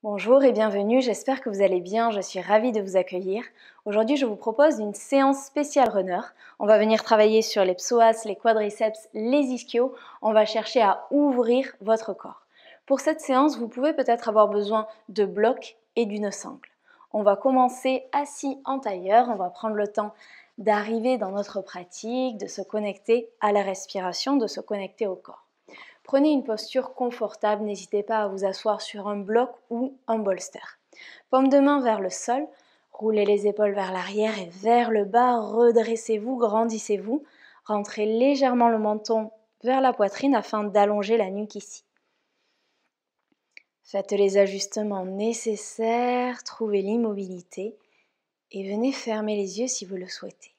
Bonjour et bienvenue, j'espère que vous allez bien, je suis ravie de vous accueillir. Aujourd'hui, je vous propose une séance spéciale runner. On va venir travailler sur les psoas, les quadriceps, les ischios. On va chercher à ouvrir votre corps. Pour cette séance, vous pouvez peut-être avoir besoin de blocs et d'une sangle. On va commencer assis en tailleur, on va prendre le temps d'arriver dans notre pratique, de se connecter à la respiration, de se connecter au corps. Prenez une posture confortable, n'hésitez pas à vous asseoir sur un bloc ou un bolster. Paume de main vers le sol, roulez les épaules vers l'arrière et vers le bas, redressez-vous, grandissez-vous, rentrez légèrement le menton vers la poitrine afin d'allonger la nuque ici. Faites les ajustements nécessaires, trouvez l'immobilité et venez fermer les yeux si vous le souhaitez.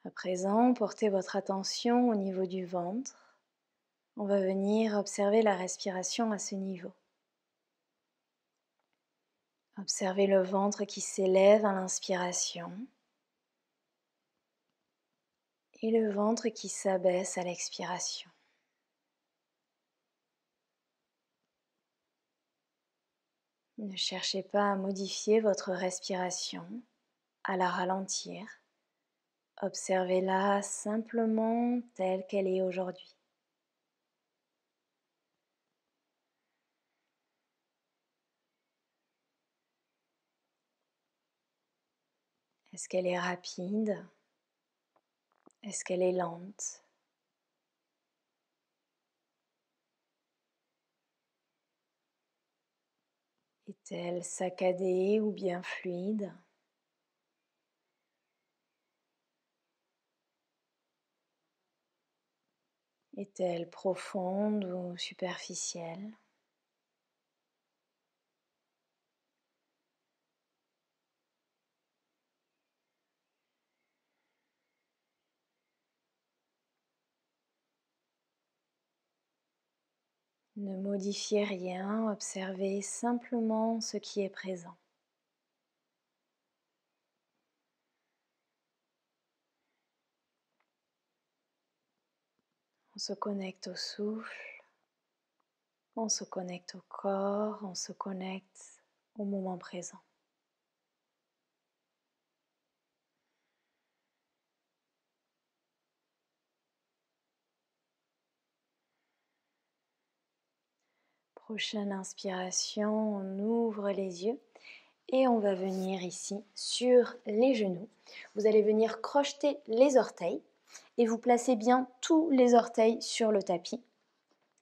À présent, portez votre attention au niveau du ventre. On va venir observer la respiration à ce niveau. Observez le ventre qui s'élève à l'inspiration et le ventre qui s'abaisse à l'expiration. Ne cherchez pas à modifier votre respiration, à la ralentir. Observez-la simplement telle qu'elle est aujourd'hui. Est-ce qu'elle est rapide? Est-ce qu'elle est lente? Est-elle saccadée ou bien fluide? Est-elle profonde ou superficielle? Ne modifiez rien, observez simplement ce qui est présent. On se connecte au souffle, on se connecte au corps, on se connecte au moment présent. Prochaine inspiration, on ouvre les yeux et on va venir ici sur les genoux. Vous allez venir crocheter les orteils et vous placez bien tous les orteils sur le tapis.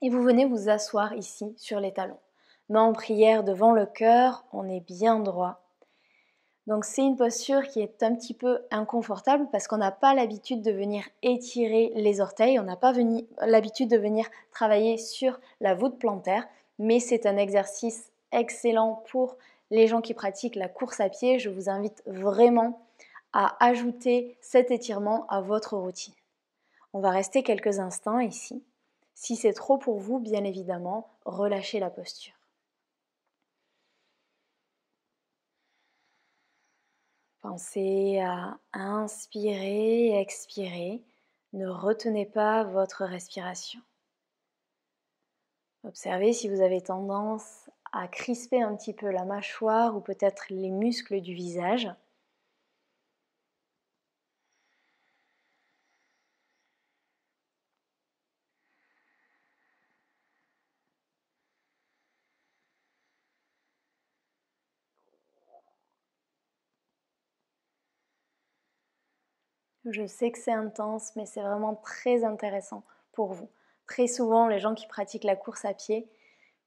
Et vous venez vous asseoir ici sur les talons. Main en prière devant le cœur, on est bien droit. Donc c'est une posture qui est un petit peu inconfortable parce qu'on n'a pas l'habitude de venir étirer les orteils, on n'a pas l'habitude de venir travailler sur la voûte plantaire, mais c'est un exercice excellent pour les gens qui pratiquent la course à pied. Je vous invite vraiment à ajouter cet étirement à votre routine. On va rester quelques instants ici. Si c'est trop pour vous, bien évidemment, relâchez la posture. Pensez à inspirer et expirer. Ne retenez pas votre respiration. Observez si vous avez tendance à crisper un petit peu la mâchoire ou peut-être les muscles du visage. Je sais que c'est intense, mais c'est vraiment très intéressant pour vous. Très souvent, les gens qui pratiquent la course à pied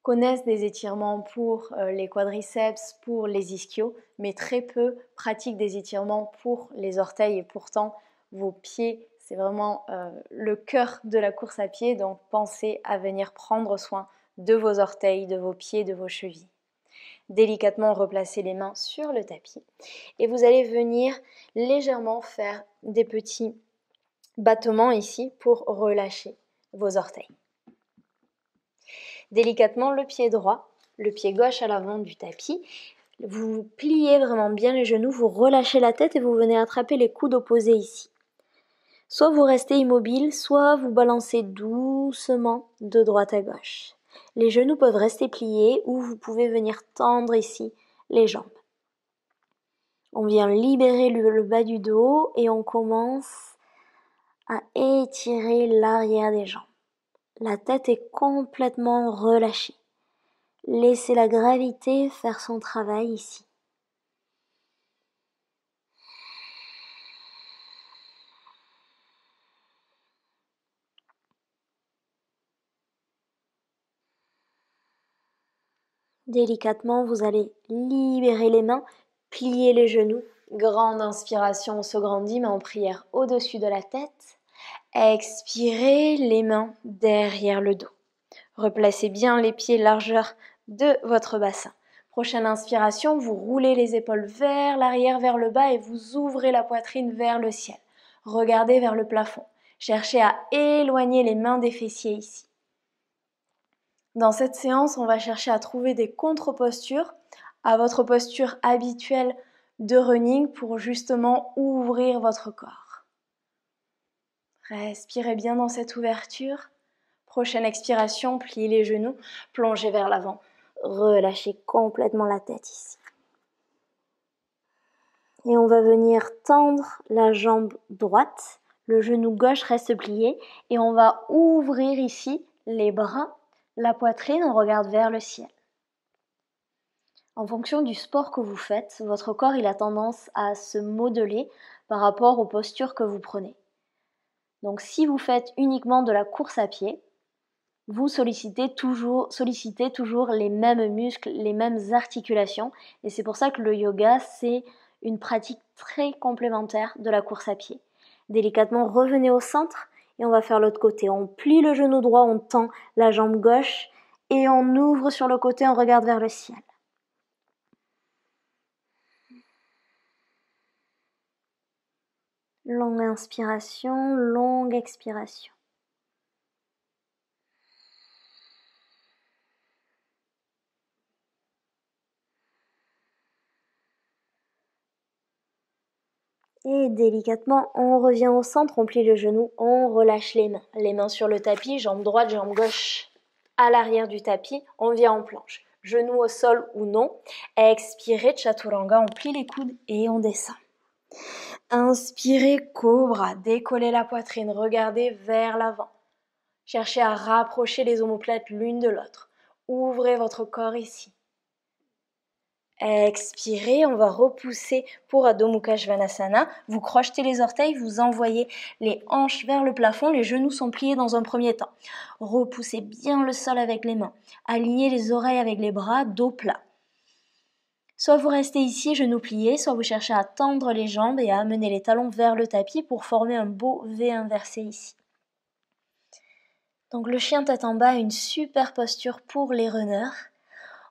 connaissent des étirements pour les quadriceps, pour les ischios, mais très peu pratiquent des étirements pour les orteils. Et pourtant, vos pieds, c'est vraiment le cœur de la course à pied. Donc, pensez à venir prendre soin de vos orteils, de vos pieds, de vos chevilles. Délicatement replacez les mains sur le tapis et vous allez venir légèrement faire des petits battements ici pour relâcher vos orteils. Délicatement le pied droit, le pied gauche à l'avant du tapis. Vous pliez vraiment bien les genoux, vous relâchez la tête et vous venez attraper les coudes opposés ici. Soit vous restez immobile, soit vous balancez doucement de droite à gauche. Les genoux peuvent rester pliés ou vous pouvez venir tendre ici les jambes. On vient libérer le bas du dos et on commence à étirer l'arrière des jambes. La tête est complètement relâchée. Laissez la gravité faire son travail ici. Délicatement, vous allez libérer les mains, plier les genoux. Grande inspiration, on se grandit, main en prière au-dessus de la tête. Expirez, les mains derrière le dos. Replacez bien les pieds largeur de votre bassin. Prochaine inspiration, vous roulez les épaules vers l'arrière, vers le bas et vous ouvrez la poitrine vers le ciel. Regardez vers le plafond. Cherchez à éloigner les mains des fessiers ici. Dans cette séance, on va chercher à trouver des contre-postures à votre posture habituelle de running pour justement ouvrir votre corps. Respirez bien dans cette ouverture. Prochaine expiration, pliez les genoux, plongez vers l'avant. Relâchez complètement la tête ici. Et on va venir tendre la jambe droite. Le genou gauche reste plié. Et on va ouvrir ici les bras, la poitrine, on regarde vers le ciel. En fonction du sport que vous faites, votre corps il a tendance à se modeler par rapport aux postures que vous prenez. Donc si vous faites uniquement de la course à pied, vous sollicitez toujours les mêmes muscles, les mêmes articulations. Et c'est pour ça que le yoga, c'est une pratique très complémentaire de la course à pied. Délicatement, revenez au centre et on va faire l'autre côté. On plie le genou droit, on tend la jambe gauche et on ouvre sur le côté, on regarde vers le ciel. Longue inspiration, longue expiration. Et délicatement, on revient au centre, on plie le genou, on relâche les mains. Les mains sur le tapis, jambe droite, jambe gauche à l'arrière du tapis, on vient en planche. Genou au sol ou non. Expirez, chaturanga, on plie les coudes et on descend. Inspirez, cobra, décollez la poitrine, regardez vers l'avant. Cherchez à rapprocher les omoplates l'une de l'autre. Ouvrez votre corps ici. Expirez, on va repousser pour Adho Mukha Svanasana. Vous crochetez les orteils, vous envoyez les hanches vers le plafond, les genoux sont pliés dans un premier temps. Repoussez bien le sol avec les mains. Alignez les oreilles avec les bras, dos plat. Soit vous restez ici, genoux pliés, soit vous cherchez à tendre les jambes et à amener les talons vers le tapis pour former un beau V inversé ici. Donc le chien tête en bas a une super posture pour les runners.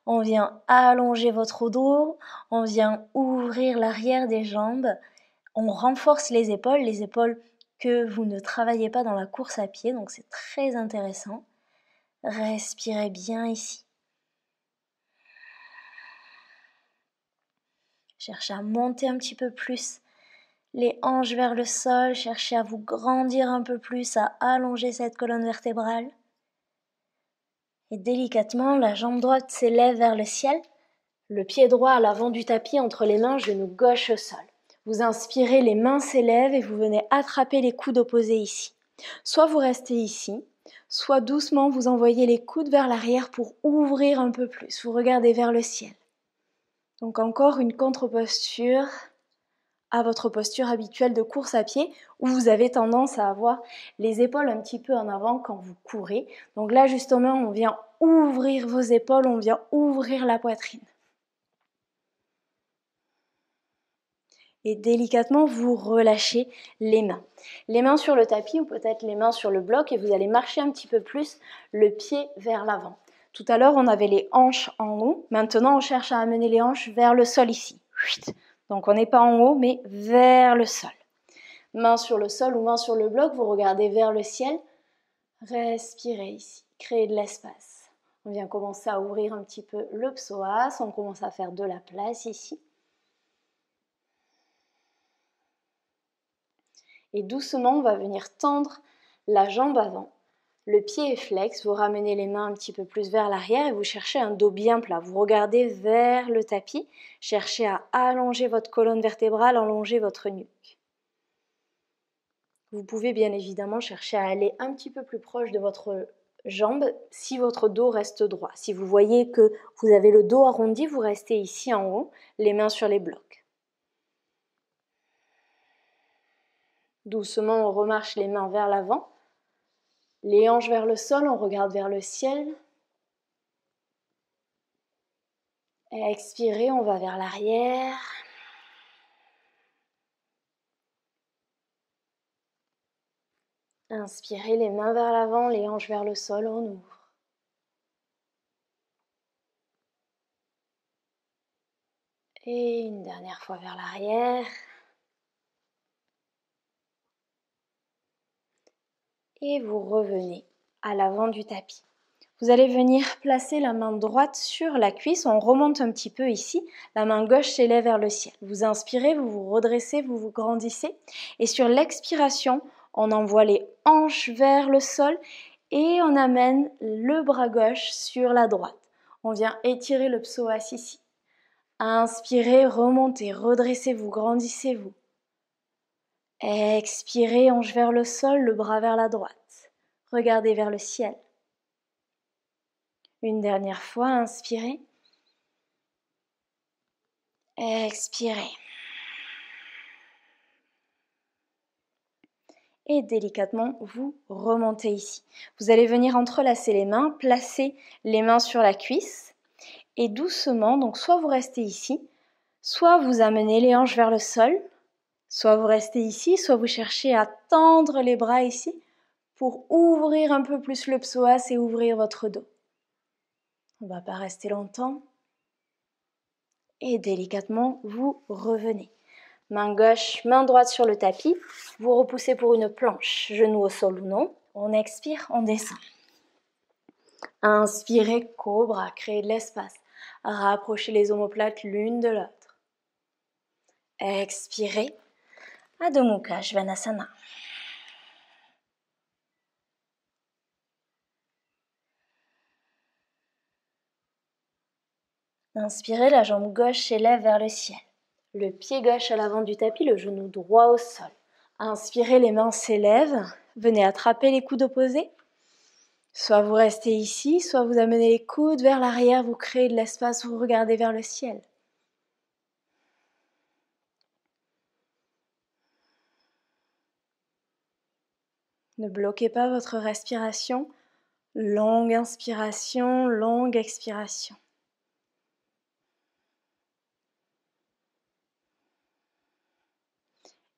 On vient allonger votre dos, on vient ouvrir l'arrière des jambes, on renforce les épaules que vous ne travaillez pas dans la course à pied, donc c'est très intéressant. Respirez bien ici. Cherchez à monter un petit peu plus les hanches vers le sol, cherchez à vous grandir un peu plus, à allonger cette colonne vertébrale. Et délicatement, la jambe droite s'élève vers le ciel. Le pied droit à l'avant du tapis entre les mains, genou gauche au sol. Vous inspirez, les mains s'élèvent et vous venez attraper les coudes opposés ici. Soit vous restez ici, soit doucement vous envoyez les coudes vers l'arrière pour ouvrir un peu plus. Vous regardez vers le ciel. Donc encore une contre-posture à votre posture habituelle de course à pied où vous avez tendance à avoir les épaules un petit peu en avant quand vous courez. Donc là justement, on vient ouvrir vos épaules, on vient ouvrir la poitrine. Et délicatement, vous relâchez les mains. Les mains sur le tapis ou peut-être les mains sur le bloc et vous allez marcher un petit peu plus le pied vers l'avant. Tout à l'heure, on avait les hanches en haut. Maintenant, on cherche à amener les hanches vers le sol ici. Donc, on n'est pas en haut, mais vers le sol. Main sur le sol ou main sur le bloc, vous regardez vers le ciel. Respirez ici, créez de l'espace. On vient commencer à ouvrir un petit peu le psoas, on commence à faire de la place ici. Et doucement, on va venir tendre la jambe avant. Le pied est flex, vous ramenez les mains un petit peu plus vers l'arrière et vous cherchez un dos bien plat. Vous regardez vers le tapis, cherchez à allonger votre colonne vertébrale, allonger votre nuque. Vous pouvez bien évidemment chercher à aller un petit peu plus proche de votre jambe si votre dos reste droit. Si vous voyez que vous avez le dos arrondi, vous restez ici en haut, les mains sur les blocs. Doucement, on remarche les mains vers l'avant. Les hanches vers le sol, on regarde vers le ciel. Expirez, on va vers l'arrière. Inspirez, les mains vers l'avant, les hanches vers le sol, on ouvre. Et une dernière fois vers l'arrière. Et vous revenez à l'avant du tapis. Vous allez venir placer la main droite sur la cuisse, on remonte un petit peu ici, la main gauche s'élève vers le ciel. Vous inspirez, vous vous redressez, vous vous grandissez et sur l'expiration, on envoie les hanches vers le sol et on amène le bras gauche sur la droite. On vient étirer le psoas ici. Inspirez, remontez, redressez-vous, grandissez-vous. Expirez, hanche vers le sol, le bras vers la droite. Regardez vers le ciel. Une dernière fois, inspirez. Expirez. Et délicatement, vous remontez ici. Vous allez venir entrelacer les mains, placer les mains sur la cuisse. Et doucement, donc soit vous restez ici, soit vous amenez les hanches vers le sol, soit vous restez ici, soit vous cherchez à tendre les bras ici pour ouvrir un peu plus le psoas et ouvrir votre dos. On ne va pas rester longtemps. Et délicatement, vous revenez. Main gauche, main droite sur le tapis. Vous repoussez pour une planche, genou au sol ou non. On expire, on descend. Inspirez, cobra, créez de l'espace. Rapprochez les omoplates l'une de l'autre. Expirez, Adho Mukha Svanasana. Inspirez, la jambe gauche s'élève vers le ciel. Le pied gauche à l'avant du tapis, le genou droit au sol. Inspirez, les mains s'élèvent. Venez attraper les coudes opposés. Soit vous restez ici, soit vous amenez les coudes vers l'arrière, vous créez de l'espace, vous regardez vers le ciel. Ne bloquez pas votre respiration. Longue inspiration, longue expiration.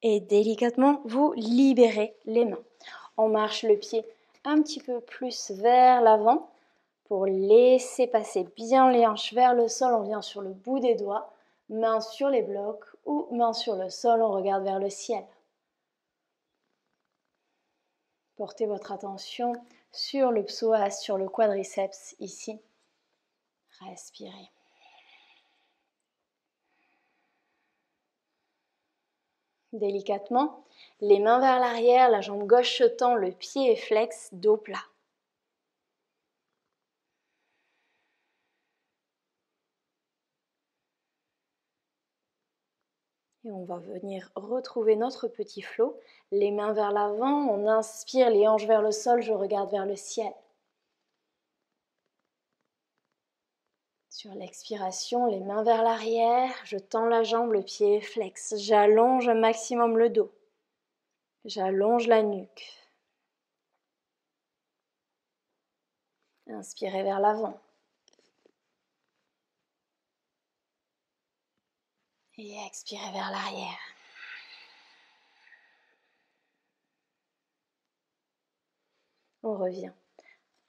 Et délicatement, vous libérez les mains. On marche le pied un petit peu plus vers l'avant pour laisser passer bien les hanches vers le sol. On vient sur le bout des doigts, mains sur les blocs ou mains sur le sol, on regarde vers le ciel. Portez votre attention sur le psoas, sur le quadriceps ici. Respirez. Délicatement, les mains vers l'arrière, la jambe gauche se tend, le pied est flex, dos plat. Et on va venir retrouver notre petit flot. Les mains vers l'avant, on inspire, les hanches vers le sol, je regarde vers le ciel. Sur l'expiration, les mains vers l'arrière, je tends la jambe, le pied est flex. J'allonge un maximum le dos. J'allonge la nuque. Inspirez vers l'avant. Et expirez vers l'arrière. On revient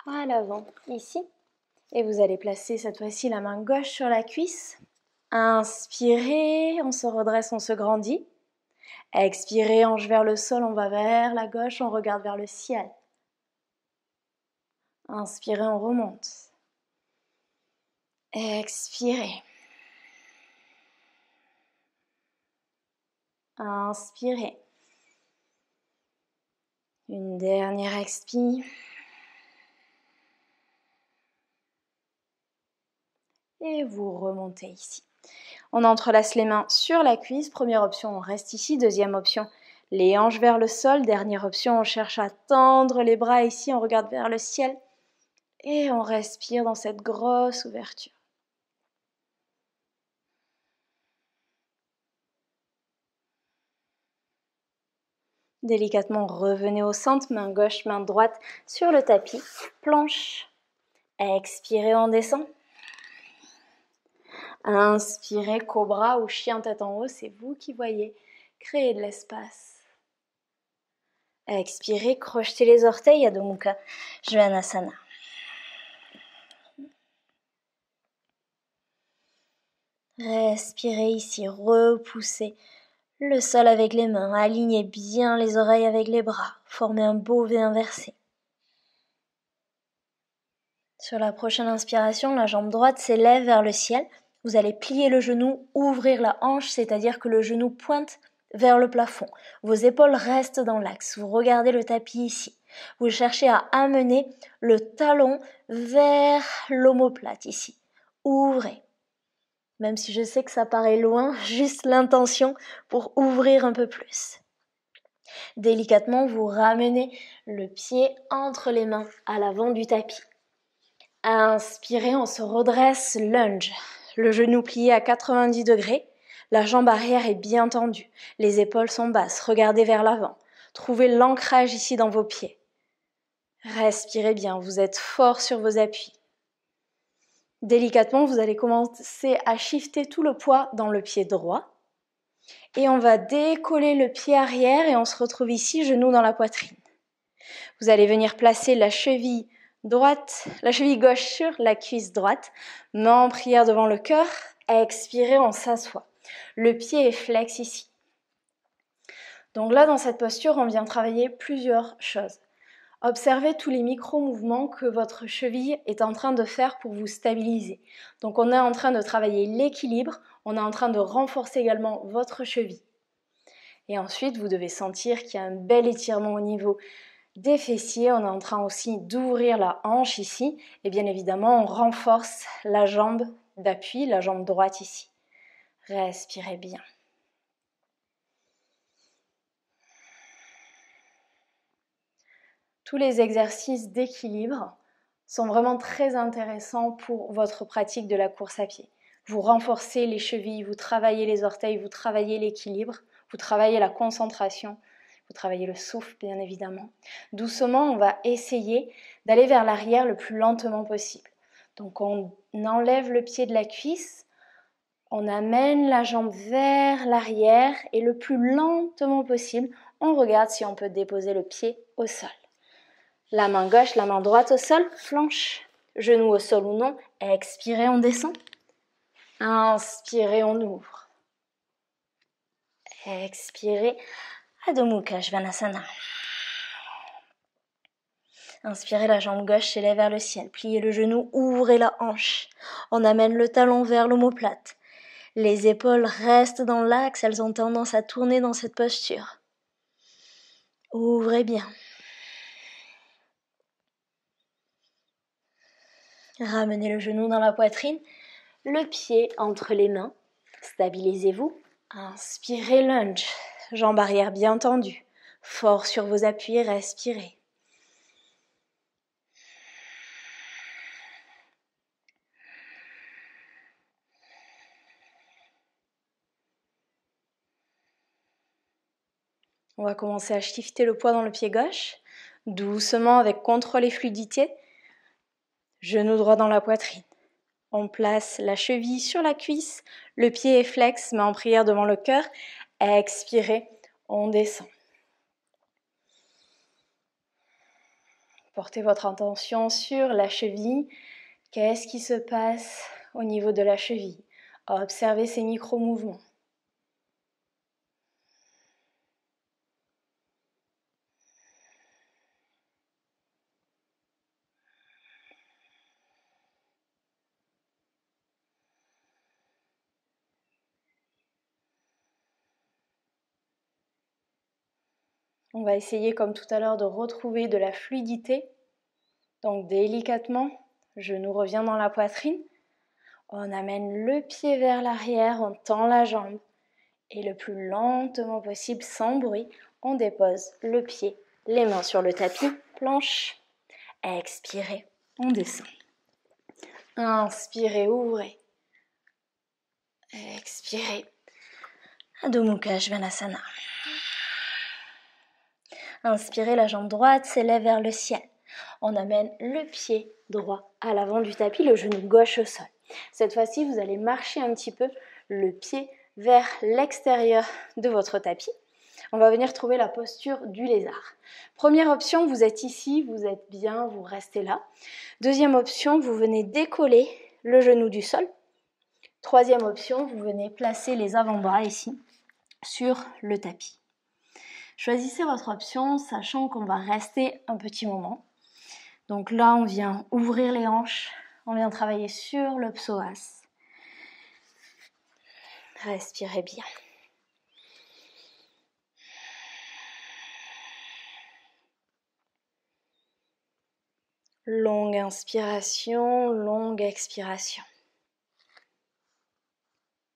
à l'avant, ici. Et vous allez placer cette fois-ci la main gauche sur la cuisse. Inspirez, on se redresse, on se grandit. Expirez, hanche vers le sol, on va vers la gauche, on regarde vers le ciel. Inspirez, on remonte. Expirez. Inspirez. Une dernière expire. Et vous remontez ici. On entrelace les mains sur la cuisse. Première option, on reste ici. Deuxième option, les hanches vers le sol. Dernière option, on cherche à tendre les bras ici. On regarde vers le ciel. Et on respire dans cette grosse ouverture. Délicatement, revenez au centre, main gauche, main droite sur le tapis. Planche. Expirez, on descend. Inspirez, cobra ou chien tête en haut, c'est vous qui voyez. Créez de l'espace. Expirez, crochetez les orteils, Adho Mukha Svanasana. Respirez ici, repoussez le sol avec les mains, alignez bien les oreilles avec les bras, formez un beau V inversé. Sur la prochaine inspiration, la jambe droite s'élève vers le ciel. Vous allez plier le genou, ouvrir la hanche, c'est-à-dire que le genou pointe vers le plafond. Vos épaules restent dans l'axe. Vous regardez le tapis ici. Vous cherchez à amener le talon vers l'omoplate ici. Ouvrez. Même si je sais que ça paraît loin, juste l'intention pour ouvrir un peu plus. Délicatement, vous ramenez le pied entre les mains à l'avant du tapis. Inspirez, on se redresse, lunge. Le genou plié à 90 degrés. La jambe arrière est bien tendue. Les épaules sont basses. Regardez vers l'avant. Trouvez l'ancrage ici dans vos pieds. Respirez bien, vous êtes fort sur vos appuis. Délicatement, vous allez commencer à shifter tout le poids dans le pied droit. Et on va décoller le pied arrière et on se retrouve ici, genou dans la poitrine. Vous allez venir placer la cheville droite, la cheville gauche sur la cuisse droite, main en prière devant le cœur. Expirez, on s'assoit. Le pied est flex ici. Donc là, dans cette posture, on vient travailler plusieurs choses. Observez tous les micro-mouvements que votre cheville est en train de faire pour vous stabiliser. Donc on est en train de travailler l'équilibre, on est en train de renforcer également votre cheville. Et ensuite, vous devez sentir qu'il y a un bel étirement au niveau des fessiers. On est en train aussi d'ouvrir la hanche ici. Et bien évidemment, on renforce la jambe d'appui, la jambe droite ici. Respirez bien. Tous les exercices d'équilibre sont vraiment très intéressants pour votre pratique de la course à pied. Vous renforcez les chevilles, vous travaillez les orteils, vous travaillez l'équilibre, vous travaillez la concentration, vous travaillez le souffle bien évidemment. Doucement, on va essayer d'aller vers l'arrière le plus lentement possible. Donc on enlève le pied de la cuisse, on amène la jambe vers l'arrière et le plus lentement possible, on regarde si on peut déposer le pied au sol. La main gauche, la main droite au sol, planche, genou au sol ou non. Expirez, on descend. Inspirez, on ouvre. Expirez, Adho Mukha Svanasana. Inspirez, la jambe gauche s'élève vers le ciel. Pliez le genou, ouvrez la hanche. On amène le talon vers l'omoplate. Les épaules restent dans l'axe, elles ont tendance à tourner dans cette posture. Ouvrez bien. Ramenez le genou dans la poitrine, le pied entre les mains. Stabilisez-vous. Inspirez, lunge. Jambe arrière bien tendue. Fort sur vos appuis, respirez. On va commencer à shifter le poids dans le pied gauche. Doucement, avec contrôle et fluidité. Genou droit dans la poitrine. On place la cheville sur la cuisse. Le pied est flex, main en prière devant le cœur. Expirez, on descend. Portez votre attention sur la cheville. Qu'est-ce qui se passe au niveau de la cheville? Observez ces micro-mouvements. On va essayer comme tout à l'heure de retrouver de la fluidité. Donc délicatement, genou revient dans la poitrine. On amène le pied vers l'arrière, on tend la jambe. Et le plus lentement possible, sans bruit, on dépose le pied, les mains sur le tapis, planche. Expirez, on descend. Inspirez, ouvrez. Expirez. Adho Mukha Svanasana. Inspirez, la jambe droite s'élève vers le ciel. On amène le pied droit à l'avant du tapis, le genou gauche au sol. Cette fois-ci, vous allez marcher un petit peu le pied vers l'extérieur de votre tapis. On va venir trouver la posture du lézard. Première option, vous êtes ici, vous êtes bien, vous restez là. Deuxième option, vous venez décoller le genou du sol. Troisième option, vous venez placer les avant-bras ici sur le tapis. Choisissez votre option, sachant qu'on va rester un petit moment. Donc là, on vient ouvrir les hanches, on vient travailler sur le psoas. Respirez bien. Longue inspiration, longue expiration.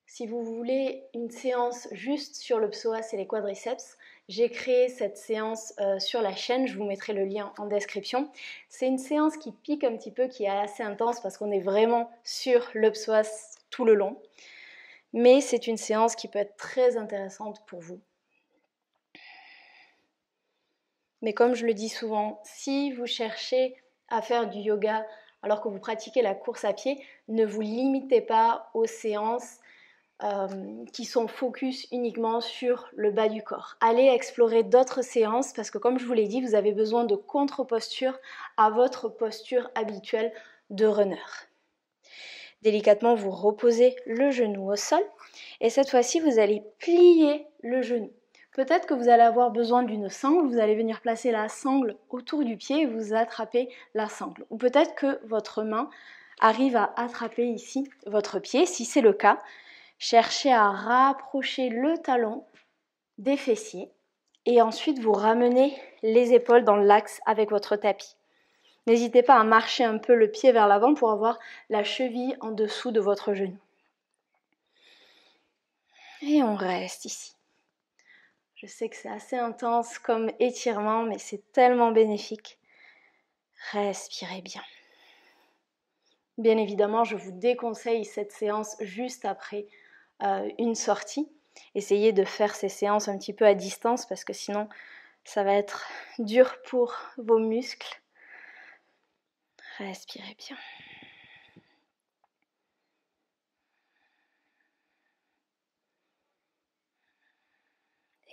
Si vous voulez une séance juste sur le psoas et les quadriceps, j'ai créé cette séance sur la chaîne, je vous mettrai le lien en description. C'est une séance qui pique un petit peu, qui est assez intense parce qu'on est vraiment sur le psoas tout le long. Mais c'est une séance qui peut être très intéressante pour vous. Mais comme je le dis souvent, si vous cherchez à faire du yoga alors que vous pratiquez la course à pied, ne vous limitez pas aux séances qui sont focus uniquement sur le bas du corps. Allez explorer d'autres séances parce que comme je vous l'ai dit, vous avez besoin de contre-posture à votre posture habituelle de runner. Délicatement, vous reposez le genou au sol et cette fois-ci, vous allez plier le genou. Peut-être que vous allez avoir besoin d'une sangle, vous allez venir placer la sangle autour du pied et vous attrapez la sangle. Ou peut-être que votre main arrive à attraper ici votre pied. Si c'est le cas, cherchez à rapprocher le talon des fessiers et ensuite vous ramenez les épaules dans l'axe avec votre tapis. N'hésitez pas à marcher un peu le pied vers l'avant pour avoir la cheville en dessous de votre genou. Et on reste ici. Je sais que c'est assez intense comme étirement, mais c'est tellement bénéfique. Respirez bien. Bien évidemment, je vous déconseille cette séance juste après une sortie. Essayez de faire ces séances un petit peu à distance parce que sinon, ça va être dur pour vos muscles. Respirez bien.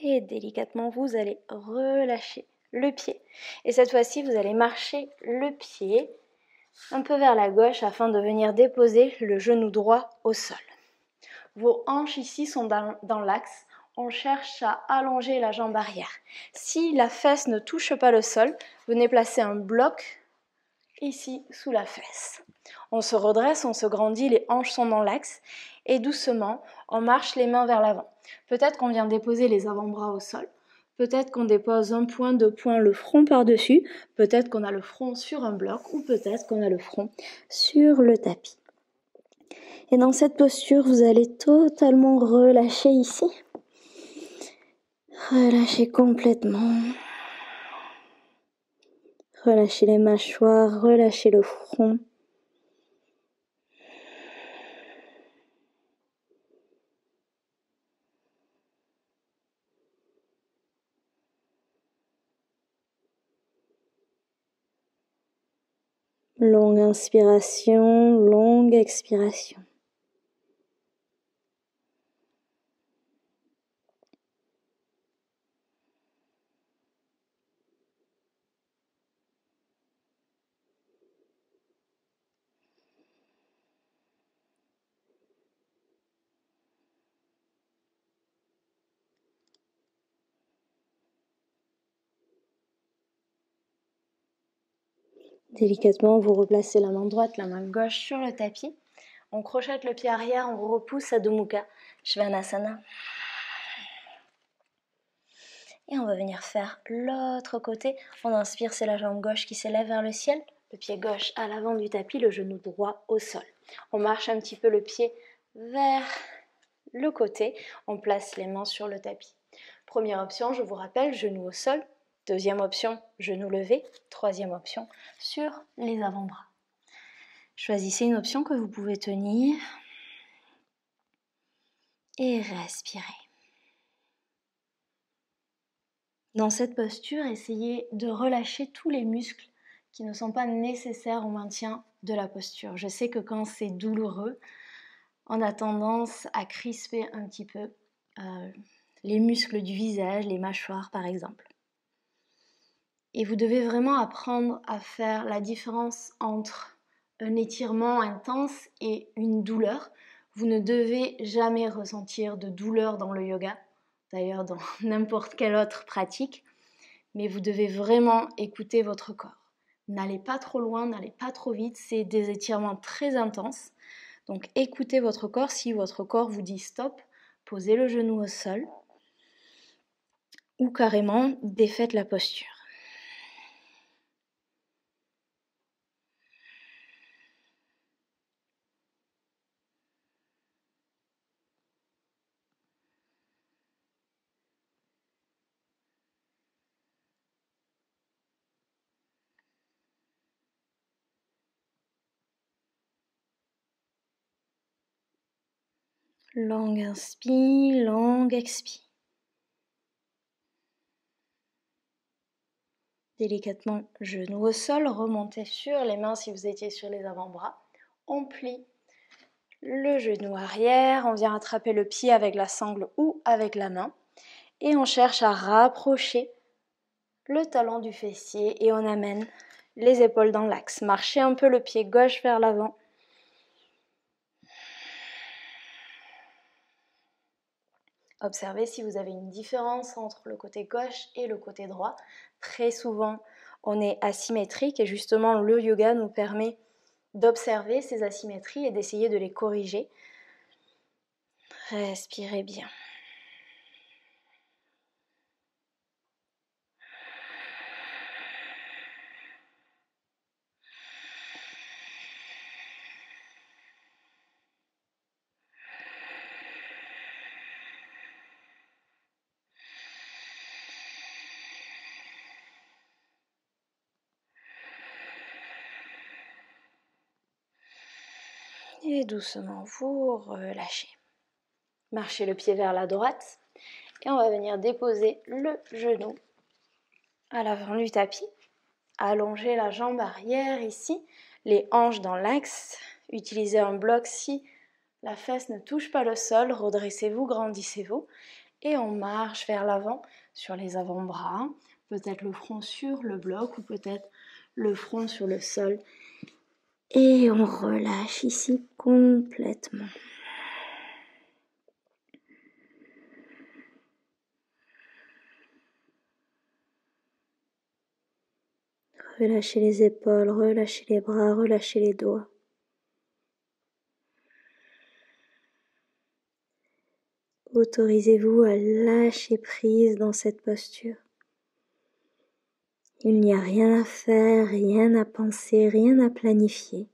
Et délicatement, vous allez relâcher le pied. Et cette fois-ci, vous allez marcher le pied un peu vers la gauche afin de venir déposer le genou droit au sol. Vos hanches ici sont dans l'axe. On cherche à allonger la jambe arrière. Si la fesse ne touche pas le sol, venez placer un bloc ici sous la fesse. On se redresse, on se grandit, les hanches sont dans l'axe et doucement, on marche les mains vers l'avant. Peut-être qu'on vient déposer les avant-bras au sol, peut-être qu'on dépose un point, deux points, le front par-dessus, peut-être qu'on a le front sur un bloc ou peut-être qu'on a le front sur le tapis. Et dans cette posture, vous allez totalement relâcher ici. Relâchez complètement. Relâchez les mâchoires, relâchez le front. Longue inspiration, longue expiration. Délicatement, vous replacez la main droite, la main gauche sur le tapis. On crochette le pied arrière, on repousse Adho Mukha Svanasana. Et on va venir faire l'autre côté. On inspire, c'est la jambe gauche qui s'élève vers le ciel. Le pied gauche à l'avant du tapis, le genou droit au sol. On marche un petit peu le pied vers le côté. On place les mains sur le tapis. Première option, je vous rappelle, genou au sol. Deuxième option, genou levé. Troisième option, sur les avant-bras. Choisissez une option que vous pouvez tenir. Et respirez. Dans cette posture, essayez de relâcher tous les muscles qui ne sont pas nécessaires au maintien de la posture. Je sais que quand c'est douloureux, on a tendance à crisper un petit peu les muscles du visage, les mâchoires par exemple. Et vous devez vraiment apprendre à faire la différence entre un étirement intense et une douleur. Vous ne devez jamais ressentir de douleur dans le yoga, d'ailleurs dans n'importe quelle autre pratique, mais vous devez vraiment écouter votre corps. N'allez pas trop loin, n'allez pas trop vite, c'est des étirements très intenses. Donc écoutez votre corps, si votre corps vous dit stop, posez le genou au sol ou carrément défaites la posture. Longue inspire, longue expire. Délicatement, genou au sol, remontez sur les mains si vous étiez sur les avant-bras. On plie le genou arrière, on vient attraper le pied avec la sangle ou avec la main. Et on cherche à rapprocher le talon du fessier et on amène les épaules dans l'axe. Marchez un peu le pied gauche vers l'avant. Observez si vous avez une différence entre le côté gauche et le côté droit. Très souvent, on est asymétrique et justement le yoga nous permet d'observer ces asymétries et d'essayer de les corriger. Respirez bien. Et doucement, vous relâchez. Marchez le pied vers la droite et on va venir déposer le genou à l'avant du tapis. Allongez la jambe arrière ici, les hanches dans l'axe. Utilisez un bloc si la fesse ne touche pas le sol. Redressez-vous, grandissez-vous. Et on marche vers l'avant sur les avant-bras. Peut-être le front sur le bloc ou peut-être le front sur le sol. Et on relâche ici complètement. Relâchez les épaules, relâchez les bras, relâchez les doigts. Autorisez-vous à lâcher prise dans cette posture. Il n'y a rien à faire, rien à penser, rien à planifier.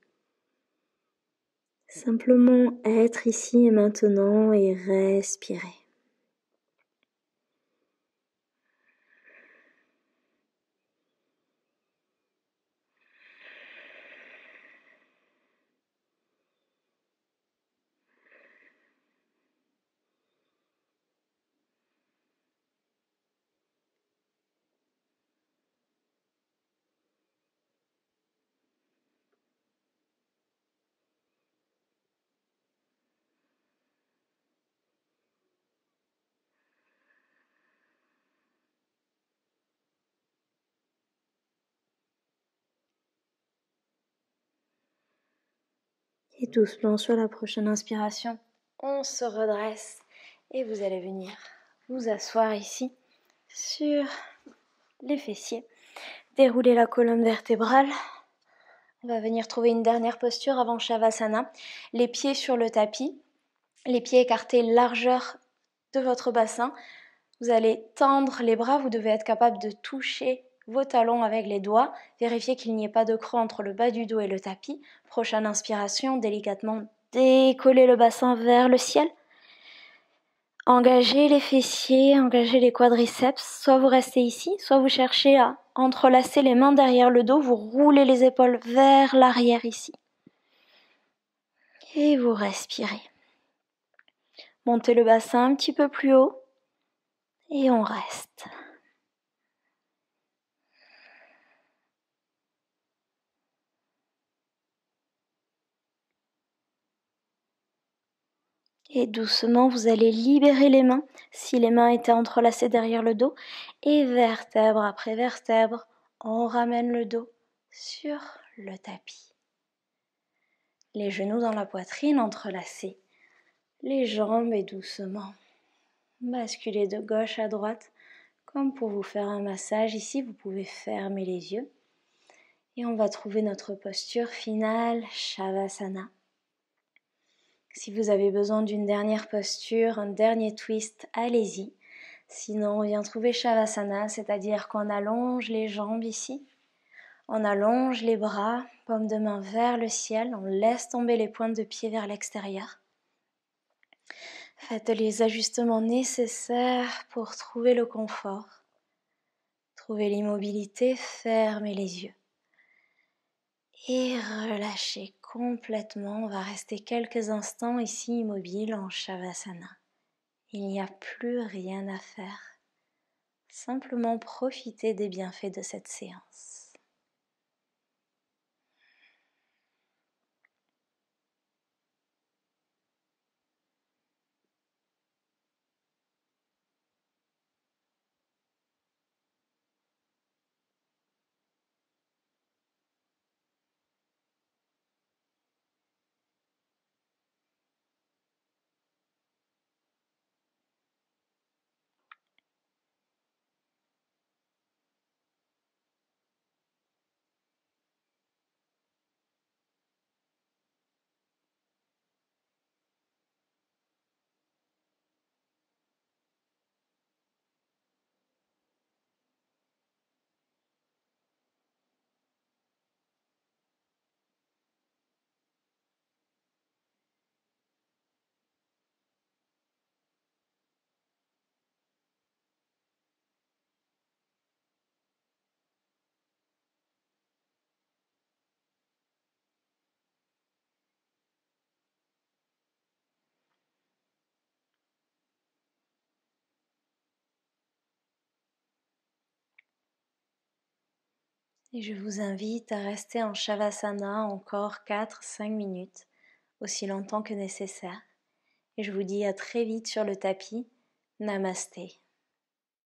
Simplement être ici et maintenant et respirer. Et doucement sur la prochaine inspiration, on se redresse et vous allez venir vous asseoir ici sur les fessiers. Déroulez la colonne vertébrale. On va venir trouver une dernière posture avant Shavasana. Les pieds sur le tapis, les pieds écartés largeur de votre bassin. Vous allez tendre les bras, vous devez être capable de toucher vos talons avec les doigts. Vérifiez qu'il n'y ait pas de creux entre le bas du dos et le tapis. Prochaine inspiration, délicatement décollez le bassin vers le ciel. Engagez les fessiers, engagez les quadriceps. Soit vous restez ici, soit vous cherchez à entrelacer les mains derrière le dos. Vous roulez les épaules vers l'arrière ici. Et vous respirez. Montez le bassin un petit peu plus haut. Et on reste. Et doucement, vous allez libérer les mains, si les mains étaient entrelacées derrière le dos. Et vertèbre après vertèbre, on ramène le dos sur le tapis. Les genoux dans la poitrine entrelacés. Les jambes et doucement basculez de gauche à droite. Comme pour vous faire un massage ici, vous pouvez fermer les yeux. Et on va trouver notre posture finale, Shavasana. Si vous avez besoin d'une dernière posture, un dernier twist, allez-y. Sinon, on vient trouver Shavasana, c'est-à-dire qu'on allonge les jambes ici. On allonge les bras, paume de main vers le ciel. On laisse tomber les pointes de pied vers l'extérieur. Faites les ajustements nécessaires pour trouver le confort. Trouvez l'immobilité, fermez les yeux. Et relâchez complètement. On va rester quelques instants ici immobile en Shavasana. Il n'y a plus rien à faire. Simplement profitez des bienfaits de cette séance. Et je vous invite à rester en Shavasana encore 4-5 minutes, aussi longtemps que nécessaire. Et je vous dis à très vite sur le tapis. Namasté.